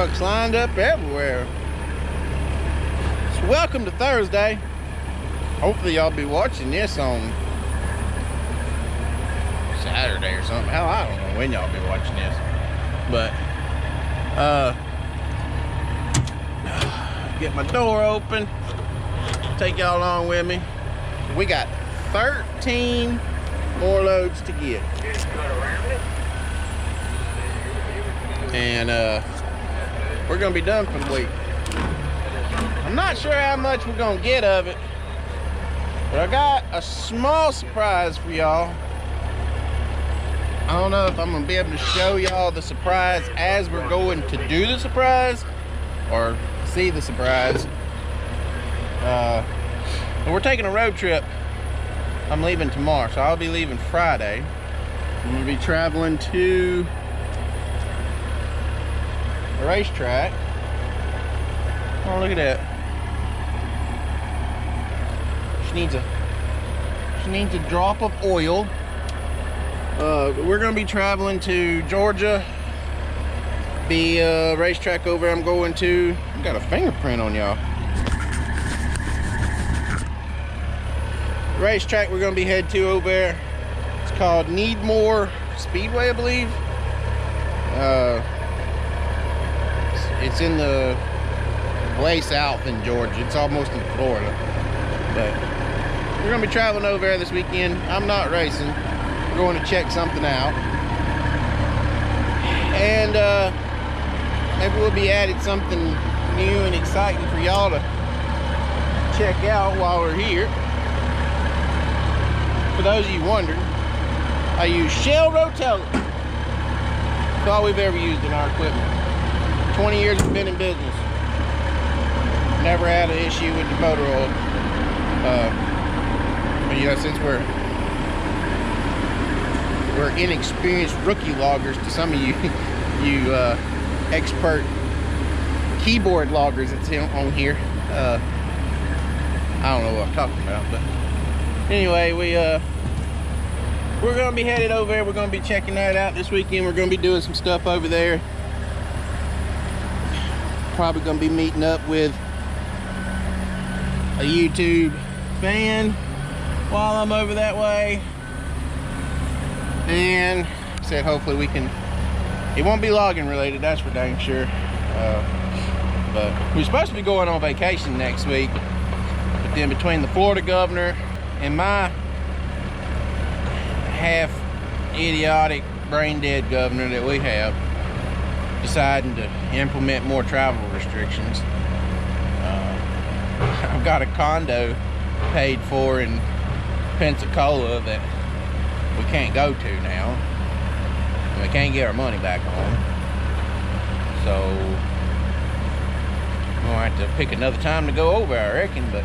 trucks lined up everywhere. So welcome to Thursday. Hopefully y'all be watching this on Saturday or something. Hell, I don't know when y'all be watching this. But get my door open, take y'all along with me. We got 13 more loads to get. And we're gonna be done for the week. I'm not sure how much we're gonna get of it, but I got a small surprise for y'all. I don't know if I'm gonna be able to show y'all the surprise as we're going to do the surprise or see the surprise. But we're taking a road trip. I'm leaving tomorrow, so I'll be leaving Friday. I'm gonna be traveling to the racetrack. Oh, look at that. She needs a drop of oil. We're gonna be traveling to Georgia. Be a racetrack over I'm going to. I got a fingerprint on y'all. Racetrack we're gonna be headed to over there. It's called Needmore Speedway, I believe. It's in the way south in Georgia. It's almost in Florida. But we're gonna be traveling over there this weekend. I'm not racing. We're going to check something out. And maybe we'll be adding something new and exciting for y'all to check out while we're here. For those of you wondering, I use Shell Rotella. It's all we've ever used in our equipment. 20 years we've been in business. Never had an issue with the motor oil. But you know, since we're inexperienced rookie loggers to some of you, expert keyboard loggers that's on here. I don't know what I'm talking about, but anyway, we're gonna be headed over there. We're gonna be checking that out this weekend. We're gonna be doing some stuff over there. Probably gonna be meeting up with a YouTube fan while I'm over that way. And said hopefully we can, it won't be logging related, that's for dang sure. But we're supposed to be going on vacation next week. But then between the Florida governor and my half idiotic brain dead governor that we have deciding to implement more travel restrictions, I've got a condo paid for in Pensacola that we can't go to now. We can't get our money back on. So we'll have to pick another time to go over, I reckon. But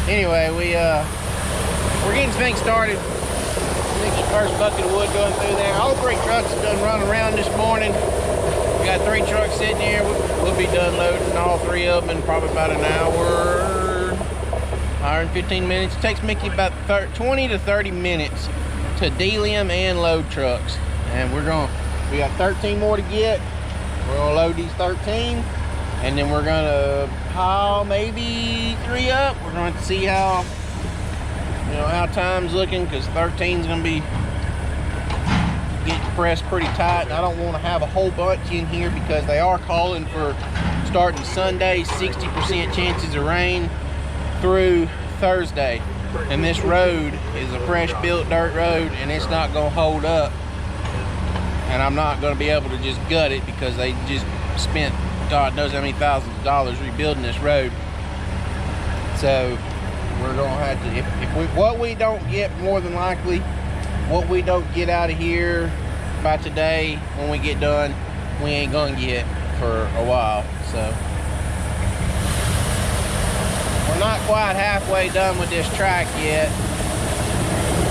anyway, we're getting things started. Nick's first bucket of wood going through there. All 3 trucks have done run around this morning. We got 3 trucks sitting here. We'll be done loading all 3 of them in probably about an hour and 15 minutes. It takes Mickey about 20 to 30 minutes to deal them and load trucks. And we got 13 more to get. We're gonna load these 13, and then we're gonna pile maybe 3 up. We're going to see how, you know, how time's looking, because 13's gonna be getting pressed pretty tight. I don't want to have a whole bunch in here because they are calling for starting Sunday, 60% chances of rain through Thursday. And this road is a fresh built dirt road, and it's not gonna hold up. And I'm not gonna be able to just gut it because they just spent God knows how many thousands of dollars rebuilding this road. So we're gonna have to, what we don't get, more than likely, what we don't get out of here by today when we get done, we ain't gonna get for a while. So we're not quite halfway done with this track yet.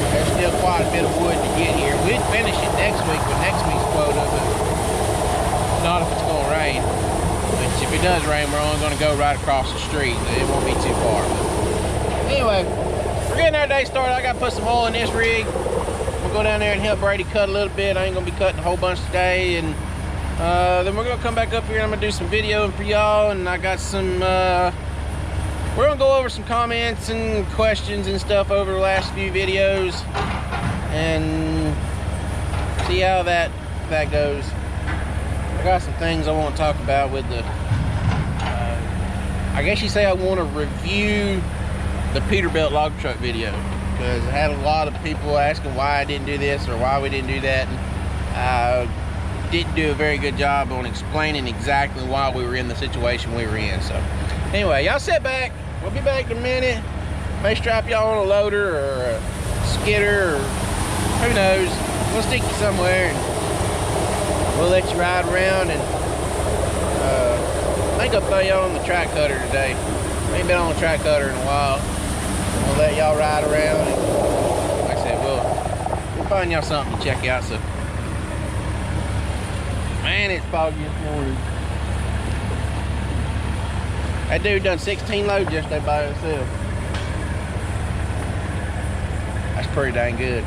There's still quite a bit of wood to get here. We'd finish it next week with next week's quota, but not if it's gonna rain. But if it does rain, we're only gonna go right across the street. It won't be too far. But anyway, we're getting our day started. I gotta put some oil in this rig. We'll go down there and help Brady cut a little bit. I ain't gonna be cutting a whole bunch today, and Then we're gonna come back up here and I'm gonna do some videoing for y'all, and I got some we're gonna go over some comments and questions and stuff over the last few videos and see how that goes. I got some things I want to talk about with the I guess you say I want to review the Peterbilt log truck video, because I had a lot of people asking why I didn't do this or why we didn't do that, and I didn't do a very good job on explaining exactly why we were in the situation we were in. So anyway, y'all sit back, we'll be back in a minute. May strap y'all on a loader or a skidder, or who knows, we'll stick you somewhere and we'll let you ride around. And I think I'll throw y'all on the track cutter today. I ain't been on the track cutter in a while. We'll let y'all ride around, and like I said, we'll find y'all something to check out. So man, it's foggy this morning. That dude done 16 loads yesterday by himself. That's pretty dang good.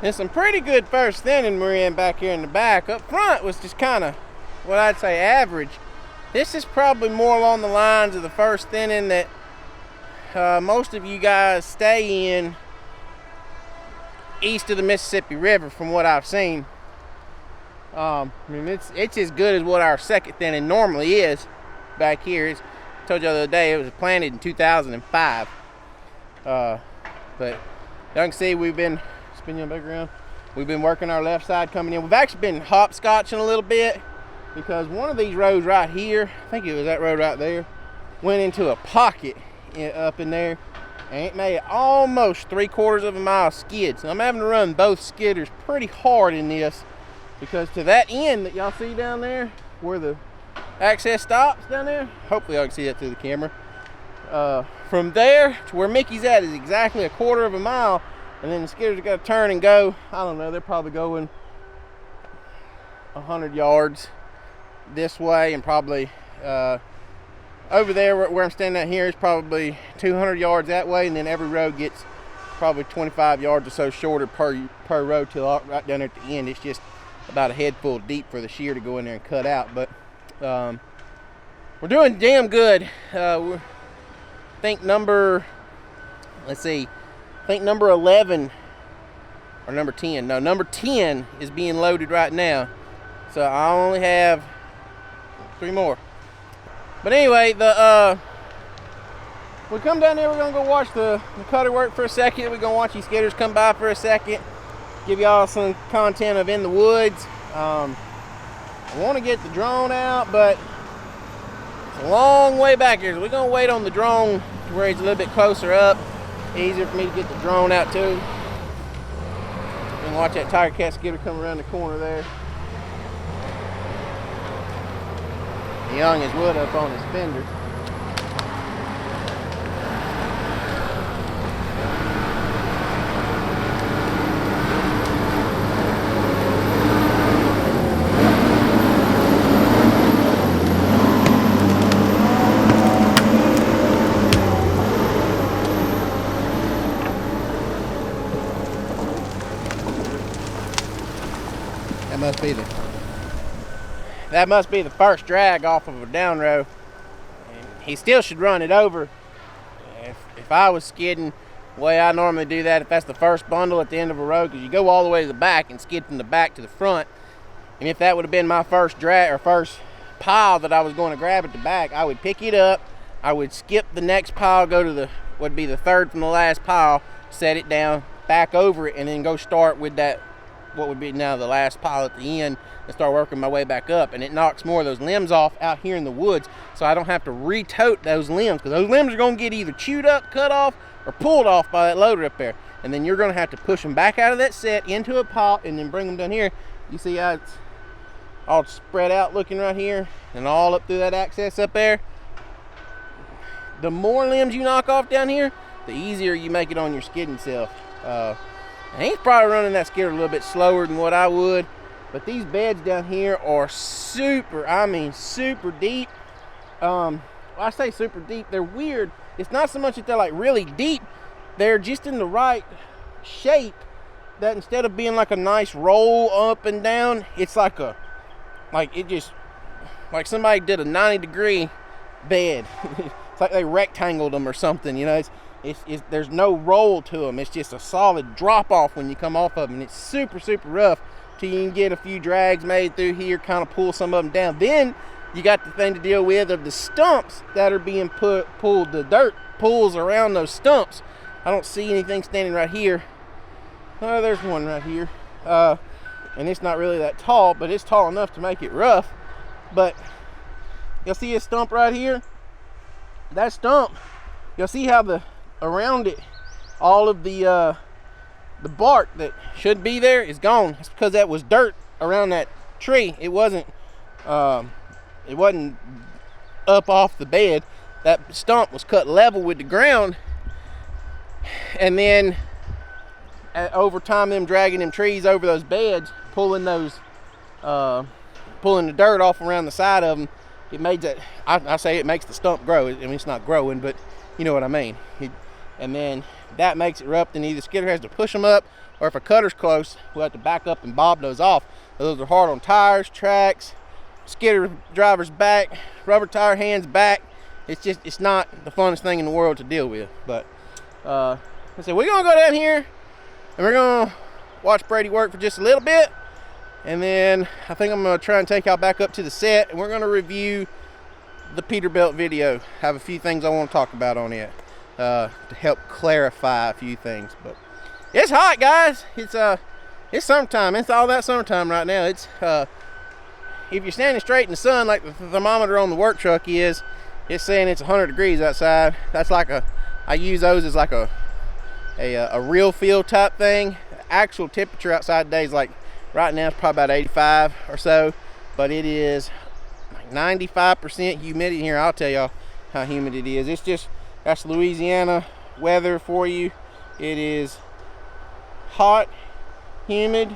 And some pretty good first thinning we're in back here in the back. Up front was just kind of what I'd say average. This is probably more along the lines of the first thinning that most of you guys stay in east of the Mississippi River, from what I've seen. I mean, it's as good as what our second thinning normally is back here. I told you the other day it was planted in 2005. But you can see we've been spinning back around. We've been working our left side coming in. We've actually been hopscotching a little bit, because one of these roads right here, I think it was that road right there, went into a pocket up in there, and it made almost 3/4 of a mile skid. So I'm having to run both skidders pretty hard in this, because to that end that y'all see down there where the access stops down there, hopefully y'all can see that through the camera, from there to where Mickey's at is exactly 1/4 of a mile. And then the skidders got to turn and go, I don't know, they're probably going 100 yards this way, and probably over there where I'm standing at here is probably 200 yards that way, and then every road gets probably 25 yards or so shorter per road till right down there at the end. It's just about a head full deep for the shear to go in there and cut out. But we're doing damn good. I think number 11 or number 10. No, number 10 is being loaded right now. So I only have 3 more. But anyway, we come down there, we're gonna go watch the cutter work for a second. We're gonna watch these skidders come by for a second. Give y'all some content of in the woods. I want to get the drone out, but it's a long way back here. So we're gonna wait on the drone to where it's a little bit closer up. Easier for me to get the drone out too. You can watch that tigercat skidder come around the corner there. He hung his wood up on his fender. That must be the first drag off of a down row. And he still should run it over. If I was skidding the way I normally do that, if that's the first bundle at the end of a row, because you go all the way to the back and skid from the back to the front, and if that would have been my first drag or first pile that I was going to grab at the back, I would pick it up, I would skip the next pile, go to would be the third from the last pile, set it down, back over it, and then go start with that what would be now the last pile at the end and start working my way back up, and it knocks more of those limbs off out here in the woods, so I don't have to re-tote those limbs, because those limbs are going to get either chewed up, cut off, or pulled off by that loader up there, and then you're going to have to push them back out of that set into a pile and then bring them down here. You see how it's all spread out looking right here and all up through that access up there. The more limbs you knock off down here, the easier you make it on your skidding self. And he's probably running that skidder a little bit slower than what I would, but these beds down here are super, I mean super deep. I say super deep, they're weird. It's not so much that they're like really deep, they're just in the right shape, that instead of being like a nice roll up and down, it's like a, like somebody did a 90-degree bed. It's like they rectangled them or something, you know. It's there's no roll to them. It's just a solid drop off when you come off of them, and it's super rough till you can get a few drags made through here, kind of pull some of them down. Then you got the thing to deal with of the stumps that are being pulled. The dirt pulls around those stumps. I don't see anything standing right here. Oh, there's one right here. And it's not really that tall, but it's tall enough to make it rough. But you'll see a stump right here. That stump, you'll see how around it, all of the bark that should be there is gone. It's because that was dirt around that tree. It wasn't up off the bed. That stump was cut level with the ground, and then over time, them dragging them trees over those beds, pulling the dirt off around the side of them, it made that, I say it makes the stump grow. I mean, it's not growing, but you know what I mean. And then that makes it rough, and either skidder has to push them up, or if a cutter's close, we'll have to back up and bob those off. Those are hard on tires, tracks, skidder driver's back, rubber tire hands back. It's not the funnest thing in the world to deal with. But I said, we're gonna go down here and we're gonna watch Brady work for just a little bit, and then I think I'm gonna try and take y'all back up to the set, and we're gonna review the Peterbilt video. Have a few things I want to talk about on it to help clarify a few things. But it's hot, guys. It's summertime. It's all that summertime right now. It's if you're standing straight in the sun like the thermometer on the work truck is, it's saying it's 100 degrees outside. That's like I use those as like a real feel type thing. Actual temperature outside today is like, right now it's probably about 85 or so, but it is like 95% humidity here. I'll tell y'all how humid it is. It's just, that's Louisiana weather for you. It is hot, humid,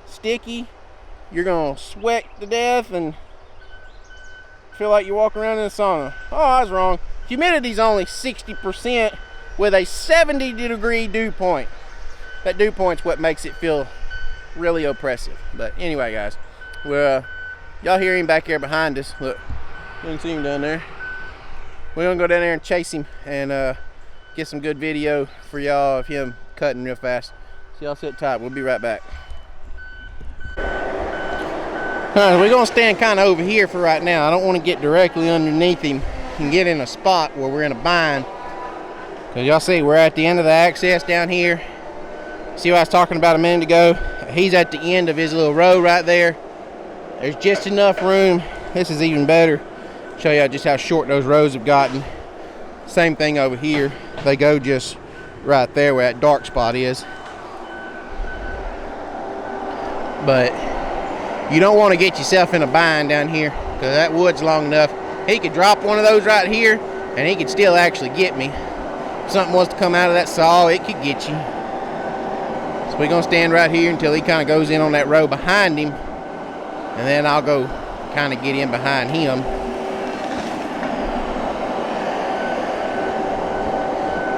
sticky. You're gonna sweat to death and feel like you walk around in a sauna. Oh, I was wrong. Humidity's only 60% with a 70-degree dew point. That dew point's what makes it feel really oppressive. But anyway, guys, y'all hear him back here behind us. Look, you can see him down there. We're gonna go down there and chase him and get some good video for y'all of him cutting real fast. So y'all sit tight. We'll be right back. Alright, we're gonna stand kind of over here for right now. I don't want to get directly underneath him and get in a spot where we're in a bind. Cause y'all see we're at the end of the access down here. See what I was talking about a minute ago? He's at the end of his little row right there. There's just enough room. This is even better. Show y'all just how short those rows have gotten. Same thing over here. They go just right there where that dark spot is. But you don't want to get yourself in a bind down here, because that wood's long enough. He could drop one of those right here and he could still actually get me. If something was to come out of that saw, it could get you. So we're gonna stand right here until he kind of goes in on that row behind him, and then I'll go kind of get in behind him.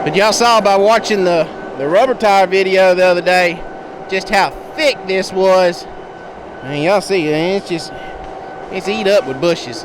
But y'all saw by watching the rubber tire video the other day just how thick this was. I mean, y'all see, it's eat up with bushes.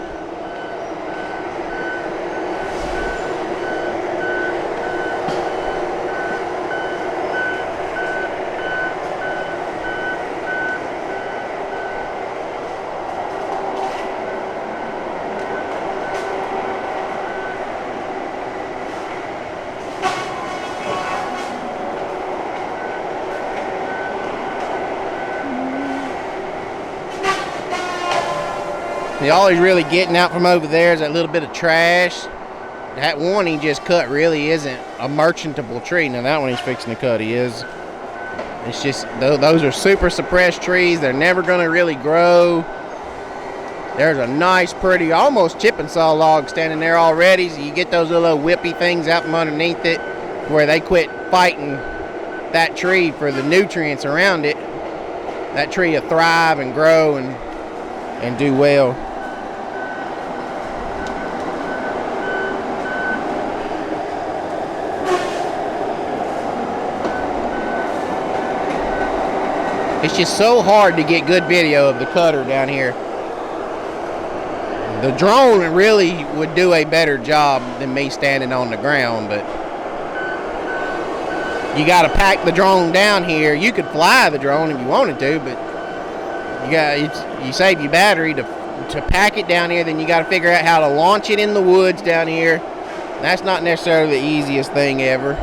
All he's really getting out from over there is that little bit of trash. That one he just cut really isn't a merchantable tree. Now that one he's fixing to cut, he is. It's just, those are super suppressed trees. They're never going to really grow. There's a nice, pretty, almost chipping saw log standing there already. So you get those little whippy things out from underneath it where they quit fighting that tree for the nutrients around it. That tree will thrive and grow and do well. It's just so hard to get good video of the cutter down here. The drone really would do a better job than me standing on the ground, but you got to pack the drone down here. You could fly the drone if you wanted to, but you save your battery to pack it down here. Then you got to figure out how to launch it in the woods down here. That's not necessarily the easiest thing ever.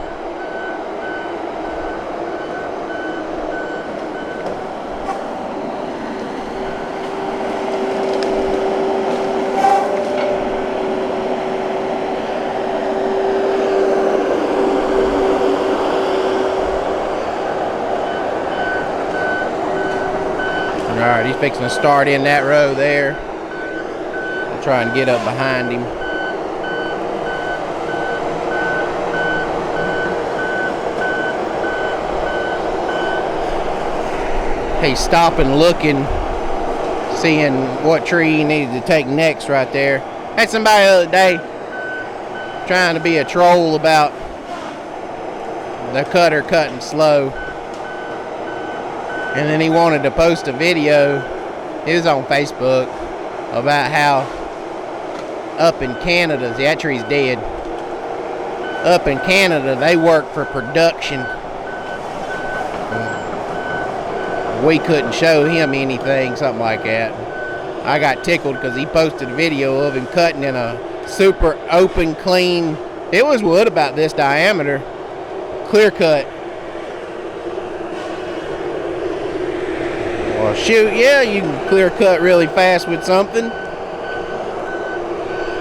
Alright, he's fixing to start in that row there. I'll try and get up behind him. He's stopping, looking, seeing what tree he needed to take next right there. Had somebody the other day trying to be a troll about the cutter cutting slow. And then he wanted to post a video, it was on Facebook, about how up in Canada, that tree's dead. Up in Canada, they work for production. We couldn't show him anything, something like that. I got tickled because he posted a video of him cutting in a super open, clean, it was wood about this diameter, clear cut. Well, shoot, yeah, you can clear cut really fast with something.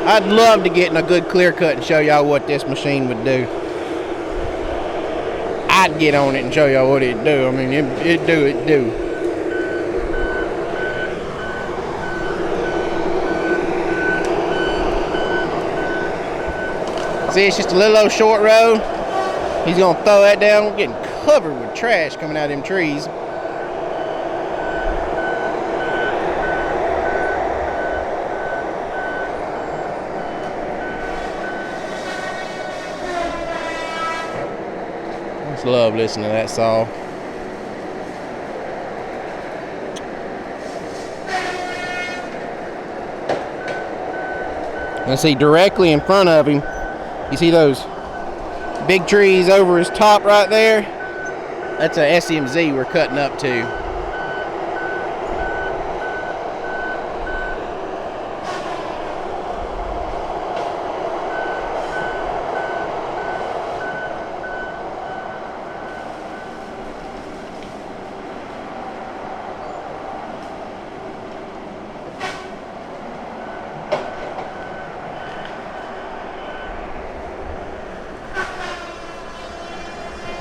I'd love to get in a good clear cut and show y'all what this machine would do. I'd get on it and show y'all what it'd do. I mean, it'd do. See, it's just a little old short row. He's gonna throw that down. We're getting covered with trash coming out of them trees. Love listening to that saw. Let's see, directly in front of him, you see those big trees over his top right there? That's a SMZ we're cutting up to.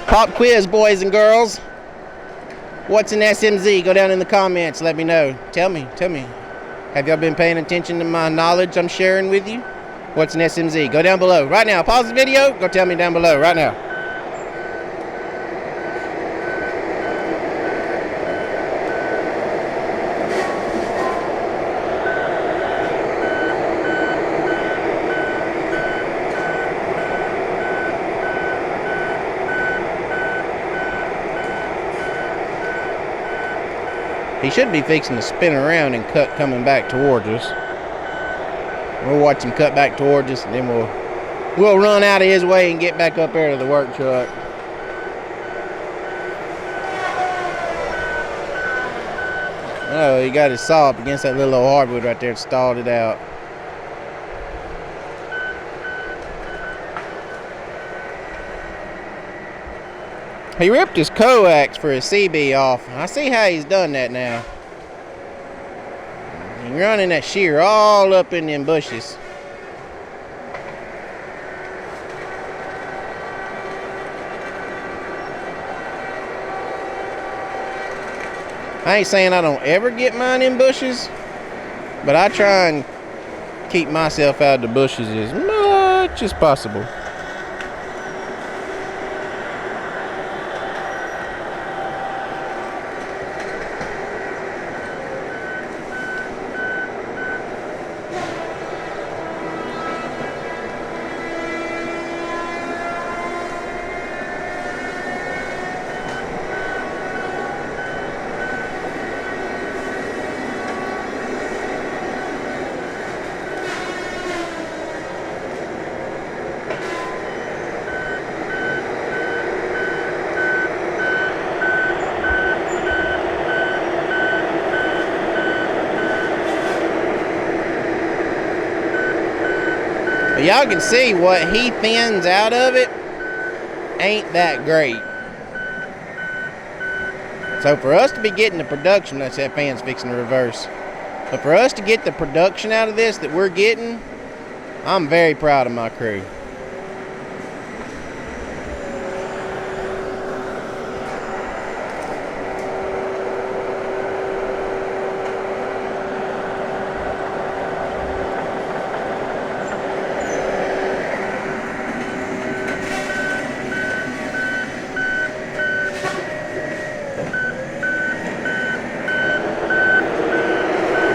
Pop quiz, boys and girls. What's an SMZ? Go down in the comments, let me know. Tell me. Have y'all been paying attention to my knowledge I'm sharing with you? What's an SMZ? Go down below. Right now, pause the video, go tell me down below, right now. He should be fixing to spin around and cut coming back towards us. We'll watch him cut back towards us, and then we'll run out of his way and get back up there to the work truck. Oh, he got his saw up against that little old hardwood right there and stalled it out. He ripped his coax for his CB off. I see how he's done that now. running that shear all up in them bushes. I ain't saying I don't ever get mine in bushes, but I try and keep myself out of the bushes as much as possible. Y'all can see what he thins out of it ain't that great. So for us to be getting the production, that's that fan's fixing to reverse. But for us to get the production out of this that we're getting, I'm very proud of my crew.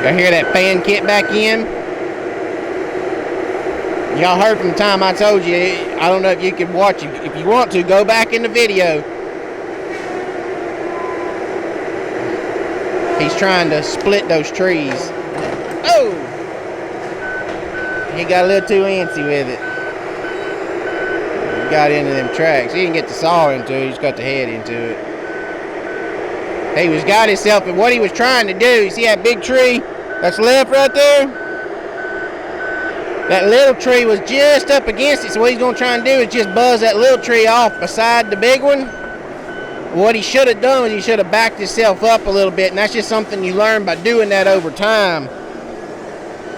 I hear that fan kick back in. Y'all heard from the time I told you. I don't know if you can watch it. If you want to, go back in the video. He's trying to split those trees. Oh! He got a little too antsy with it. He got into them tracks. He didn't get the saw into it. He just got the head into it. He was got himself, and what he was trying to do, you see that big tree that's left right there? That little tree was just up against it, so what he's going to try and do is just buzz that little tree off beside the big one. What he should have done was he should have backed himself up a little bit, and that's just something you learn by doing that over time,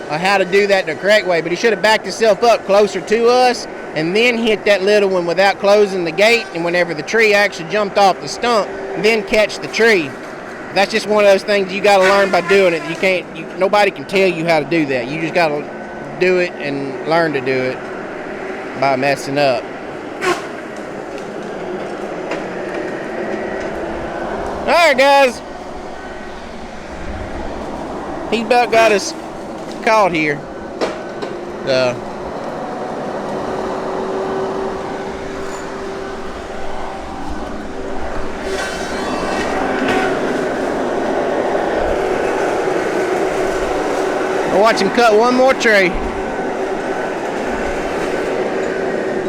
how to do that the correct way. But he should have backed himself up closer to us and then hit that little one without closing the gate, and whenever the tree actually jumped off the stump, then catch the tree. That's just one of those things you got to learn by doing it. You can't, nobody can tell you how to do that. You just got to do it and learn to do it by messing up. Alright guys, he's about got us caught here. I'll watch him cut one more tree.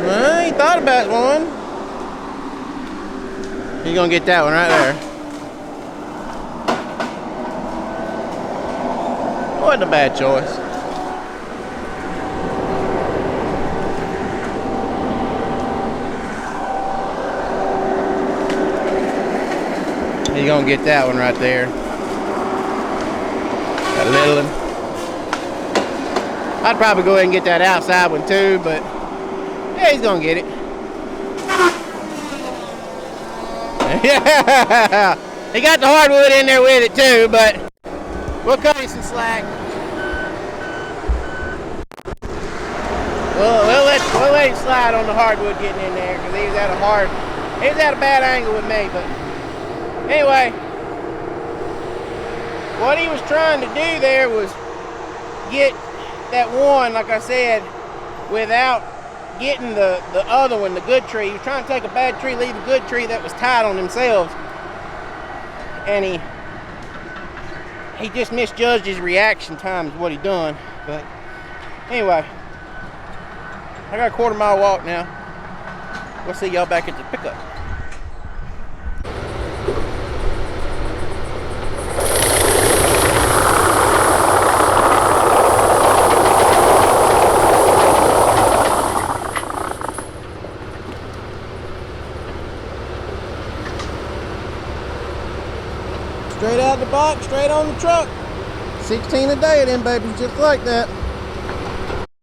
Well, he thought about one. He's gonna get that one right there. Wasn't a bad choice. He's gonna get that one right there. That little one. I'd probably go ahead and get that outside one too, but yeah, he's gonna get it. Yeah, he got the hardwood in there with it too, but we'll cut him some slack. We'll let him slide on the hardwood getting in there because he was at a bad angle with me. But anyway, what he was trying to do there was get that one, like I said, without getting the other one, the good tree. He was trying to take a bad tree, leave a good tree that was tied on themselves, and he just misjudged his reaction time is what he done. But anyway, I got a quarter-mile walk now. We'll see y'all back at the pickup. Straight out the box, straight on the truck. 16 a day of them babies just like that.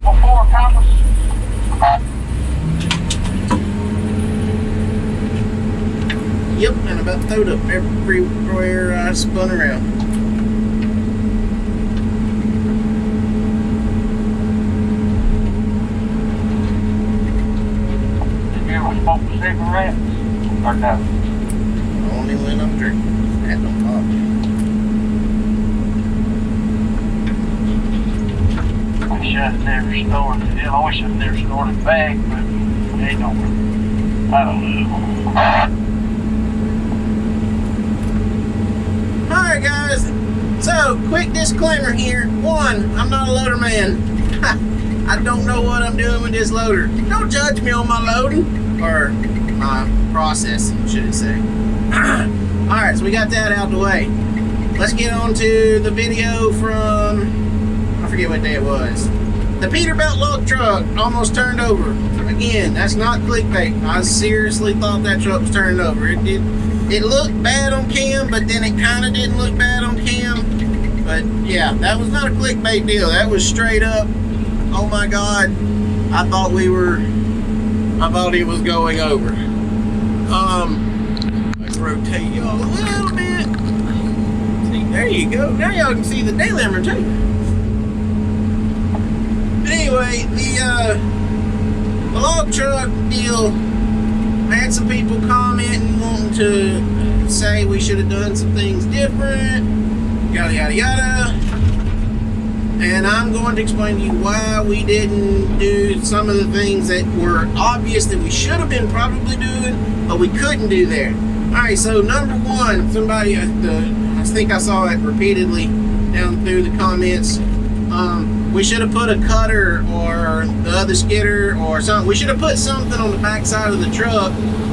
Before Thomas. Yep, and about throwed up everywhere I spun around. Did you ever smoke cigarettes? Or no? Only when I'm drinking. That don't bother me. I wish I'd never stored it. I wish I'd never stored it back, but they don't. I don't know. Alright guys, so quick disclaimer here. One, I'm not a loader man. I don't know what I'm doing with this loader. Don't judge me on my loading, or my processing, should I say. Alright, so we got that out of the way. Let's get on to the video from, I forget what day it was. The Peterbilt lug truck almost turned over. Again, that's not clickbait. I seriously thought that truck was turned over. It looked bad on cam, but then it kind of didn't look bad on cam. But yeah, that was not a clickbait deal. That was straight up, oh my God, I thought it was going over. Let's rotate y'all a little bit. See, there you go. Now y'all can see the daylimmer too. But anyway, the log truck deal, I had some people commenting wanting to say we should have done some things different, yada yada yada, and I'm going to explain to you why we didn't do some of the things that were obvious that we should have been probably doing, but we couldn't do there. Alright, so number one, somebody, I think I saw it repeatedly down through the comments, we should have put a cutter or the other skidder or something. We should have put something on the back side of the truck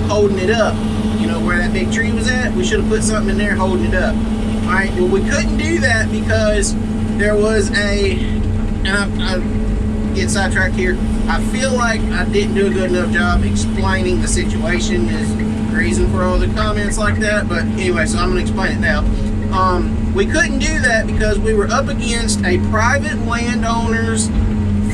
holding it up. You know where that big tree was at? We should have put something in there holding it up. Alright, well we couldn't do that because there was and I get sidetracked here. I feel like I didn't do a good enough job explaining the situation is the reason for all the comments like that. But anyway, so I'm going to explain it now. We couldn't do that because we were up against a private landowner's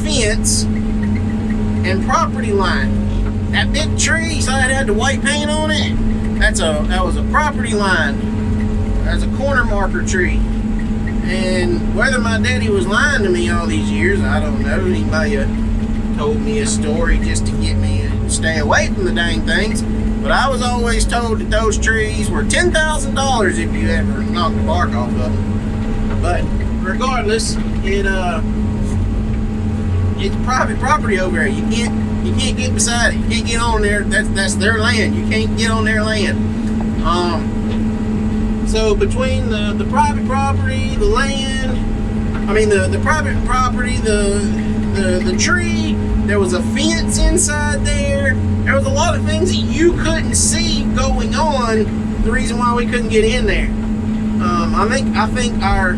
fence and property line. That big tree, so it had the white paint on it, that was a property line. That's a corner marker tree. And whether my daddy was lying to me all these years, I don't know. Anybody told me a story just to get me to stay away from the dang things. But I was always told that those trees were $10,000 if you ever knocked the bark off of them. But regardless, it's private property over there. You can't get beside it. You can't get on there. That's their land. You can't get on their land. So between the private property, the land, I mean the private property, the tree, there was a fence inside there. There was a lot of things that you couldn't see going on. The reason why we couldn't get in there. I think our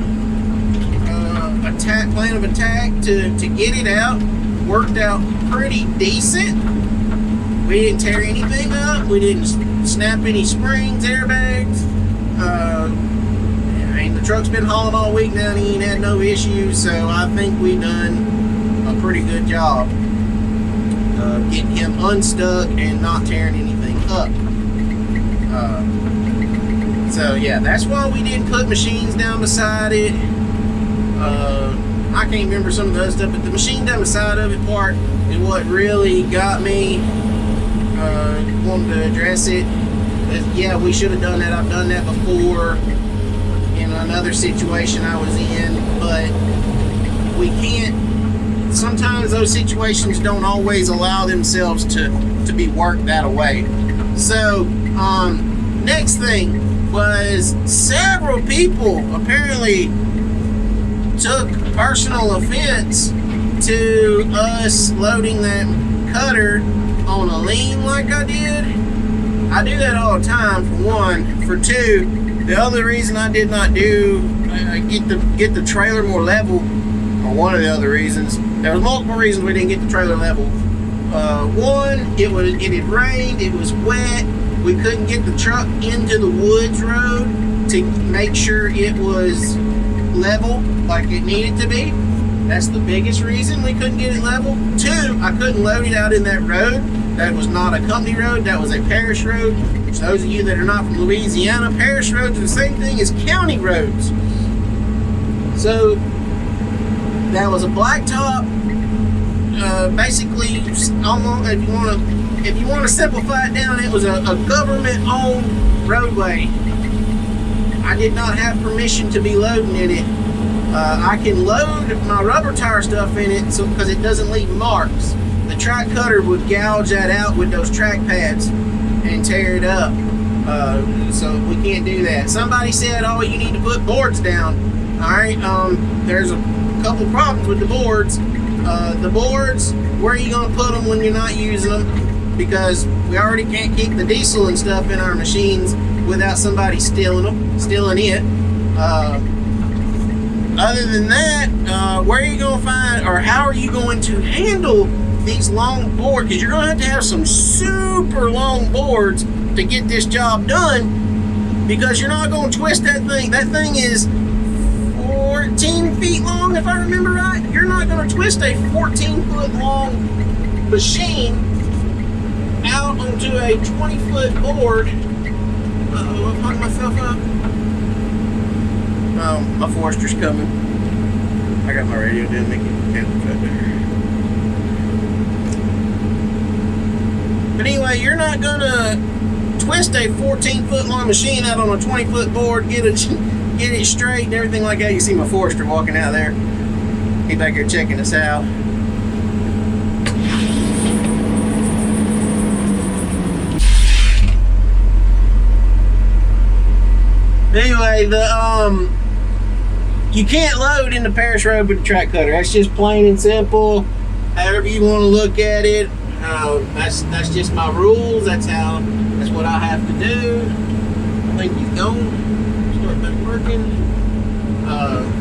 plan of attack to get it out worked out pretty decent. We didn't tear anything up. We didn't snap any springs, airbags. I mean, the truck's been hauling all week now and he ain't had no issues, so I think we done a pretty good job of getting him unstuck and not tearing anything up. So yeah, that's why we didn't put machines down beside it. I can't remember some of the other stuff, but the machine down beside of it part is what really got me wanting to address it. But yeah, we should have done that. I've done that before in another situation I was in, but we can't. Sometimes those situations don't always allow themselves to be worked that way. So next thing was several people apparently took personal offense to us loading that cutter on a lean like I did. I do that all the time, for one. For two, the other reason I did not do get the trailer more level, or one of the other reasons, there was multiple reasons we didn't get the trailer level. One, it had rained, it was wet, we couldn't get the truck into the woods road to make sure it was level. like it needed to be. That's the biggest reason we couldn't get it level. 2, I couldn't load it out in that road. That was not a company road, that was a parish road. For those of you that are not from Louisiana, parish roads are the same thing as county roads. So that was a blacktop. Basically, almost, if you want to simplify it down, it was a government-owned roadway. I did not have permission to be loading in it. I can load my rubber tire stuff in it because it doesn't leave marks. The track cutter would gouge that out with those track pads and tear it up. So we can't do that. Somebody said, oh, you need to put boards down. All right, there's a couple problems with the boards. The boards, where are you going to put them when you're not using them? Because we already can't keep the diesel and stuff in our machines without somebody stealing it. Other than that, where are you going to find, or how are you going to handle these long boards? Because you're going to have some super long boards to get this job done, because you're not going to twist that thing. That thing is 14 feet long, if I remember right. You're not going to twist a 14-foot long machine out onto a 20-foot board. Uh-oh, I fucked myself up. Oh, my forester's coming. I got my radio down, make it cancel right there. But anyway, you're not going to twist a 14-foot long machine out on a 20-foot board, get it straight and everything like that. You see my forester walking out there. He's back here checking us out. Anyway, you can't load in the parish road with the track cutter. That's just plain and simple. However you want to look at it, that's just my rules. That's what I have to do. I think he's gone. Start back working.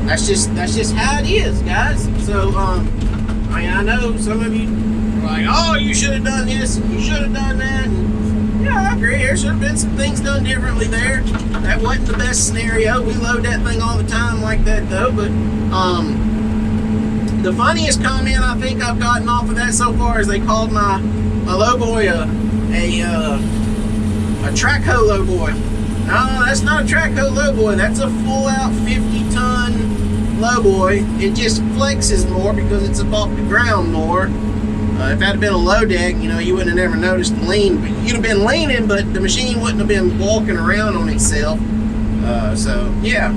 That's just how it is, guys. So I mean, I know some of you are like, oh, you should have done this and you should have done that. And yeah, I agree. There should have been some things done differently there. That wasn't the best scenario. We load that thing all the time like that though. But the funniest comment I think I've gotten off of that so far is they called my lowboy a track hoe lowboy. No, that's not a track hoe lowboy. That's a full out 50-ton lowboy. It just flexes more because it's above the ground more. If that had been a low deck, you know, you wouldn't have never noticed the lean. But you'd have been leaning, but the machine wouldn't have been walking around on itself. So yeah,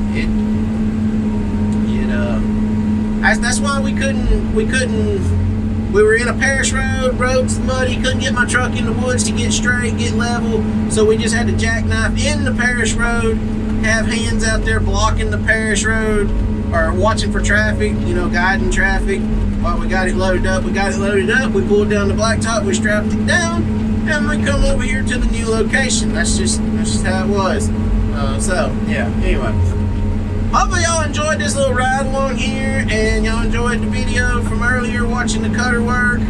that's why we were in a parish road, road's muddy, couldn't get my truck in the woods to get straight, get level, so we just had to jackknife in the parish road, have hands out there blocking the parish road, or watching for traffic, you know, guiding traffic while we got it loaded up. We got it loaded up, we pulled down the blacktop, we strapped it down, and we come over here to the new location. That's just how it was. So, yeah, anyway. Hopefully y'all enjoyed this little ride along here, and y'all enjoyed the video from earlier watching the cutter work.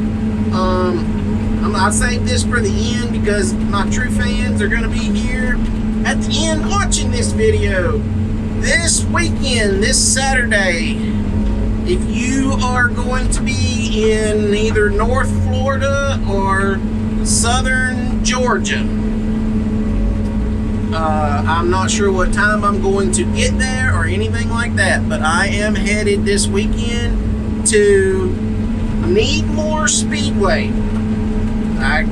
I'll save this for the end because my true fans are going to be here at the end watching this video. This weekend, this Saturday, if you are going to be in either North Florida or Southern Georgia, I'm not sure what time I'm going to get there or anything like that, but I am headed this weekend to Needmore Speedway. I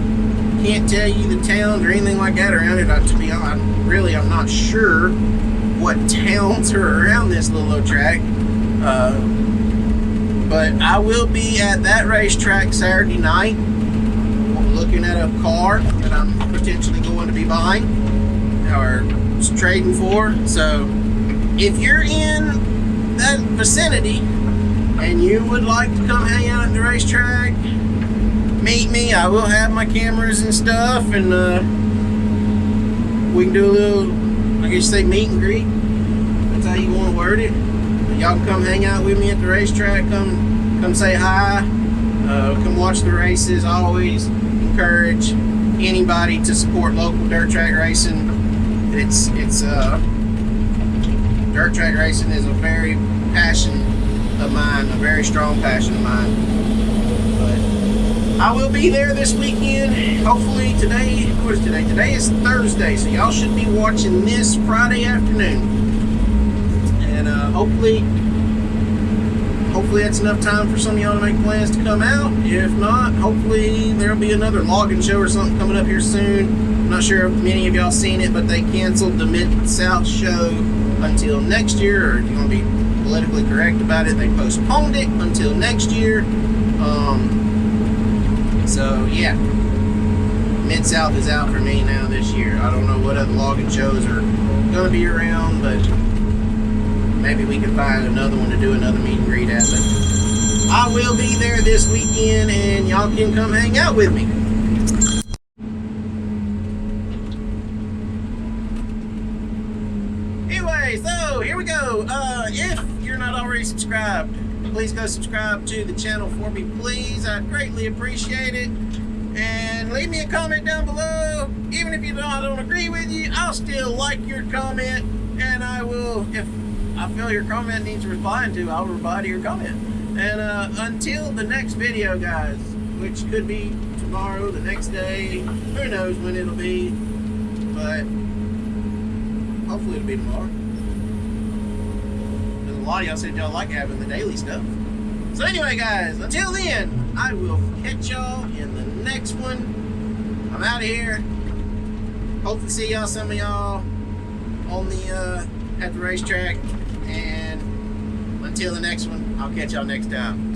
can't tell you the towns or anything like that around it. To be honest, I'm not sure what towns are around this little old track. But I will be at that racetrack Saturday night looking at a car that I'm potentially going to be buying or trading for. So if you're in that vicinity and you would like to come hang out at the racetrack, meet me. I will have my cameras and stuff, and we can do a little, I guess say, meet and greet. That's how you want to word it. Y'all can come hang out with me at the racetrack. Come say hi. Come watch the races. I always encourage anybody to support local dirt track racing. Dirt track racing is a very passion of mine, a very strong passion of mine. But I will be there this weekend. Hopefully today, what is today? Today is Thursday, so y'all should be watching this Friday afternoon. And hopefully that's enough time for some of y'all to make plans to come out. If not, hopefully there'll be another logging show or something coming up here soon. I'm not sure if many of y'all seen it, but they canceled the Mid-South show until next year, or if you want to be politically correct about it, they postponed it until next year. So yeah, Mid-South is out for me now this year. I don't know what other logging shows are going to be around, but maybe we can find another one to do another meet and greet at. But I will be there this weekend, and y'all can come hang out with me. Anyway, so here we go. If you're not already subscribed, please go subscribe to the channel for me, please. I'd greatly appreciate it. And leave me a comment down below. Even if I don't agree with you, I'll still like your comment, and I will, if I feel your comment needs replying to, I'll reply to your comment. And until the next video, guys, which could be tomorrow, the next day, who knows when it'll be, but hopefully it'll be tomorrow. Because a lot of y'all said y'all like having the daily stuff. So anyway, guys, until then, I will catch y'all in the next one. I'm out of here. Hope to see y'all, some of y'all, on the at the racetrack. And until the next one, I'll catch y'all next time.